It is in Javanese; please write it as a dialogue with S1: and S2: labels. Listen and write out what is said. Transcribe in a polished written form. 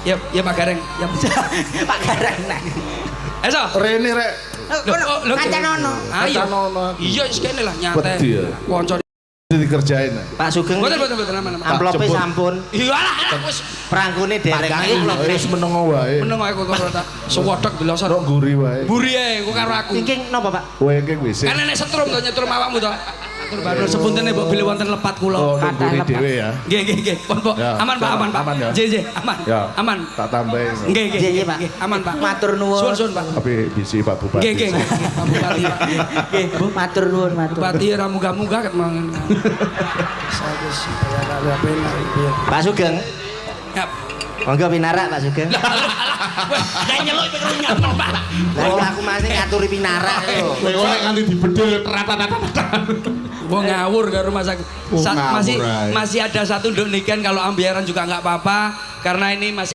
S1: Ya Pak Gareng. Ya
S2: Pak Gareng.
S1: Eso.
S3: Rene rek.
S2: Lho kancanono.
S3: Kancanono.
S1: Iya wis kene lah nyantai.
S3: Wedi ya.
S1: Kanca
S3: dikerjain.
S2: Pak Sugeng.
S1: Mboten aman.
S2: Amplope sampun.
S1: Iya lah wis
S2: Prangkune dereng iki kula
S3: Wis menengo wae.
S1: meneng ae kok tak sewodok delosor.
S3: Rok guri wae.
S1: Buri ae kok karo aku.
S2: Iki napa, Pak?
S3: Kowe iki wis.
S1: Kan nek setrum to nyetrum awakmu to. Atur baru sepuntene mbok bilih wonten lepat kula.
S3: Oh, guri dhewe ya.
S1: Nggih. Pun Pak. Aman Pak, aman Pak. Nggih, aman. Aman.
S3: Tak tambahin.
S1: Nggih,
S2: Pak.
S1: Aman Pak.
S2: Matur nuwun.
S1: Suwun Pak.
S3: Tapi bisi Pak Bupati.
S1: Nggih. Pak Bupati.
S2: Nggih, Bu, matur nuwun, matur.
S1: Bupati ora muga-muga ket mangan. Sagus ya karo penak iki.
S2: Pak Sugeng.
S1: Yap.
S2: Monggo pinarak Pak Sugeng.
S1: Wes, gak nyeluk pengen nyapel Pak.
S2: Lah aku masih ngaturi pinarak lho.
S3: Kowe ora nganti dibedel rata-rata.
S1: Wong ngawur karo rumah sakit. Masih ada satu nduk niken kalau ambiaran juga nggak apa-apa karena ini masih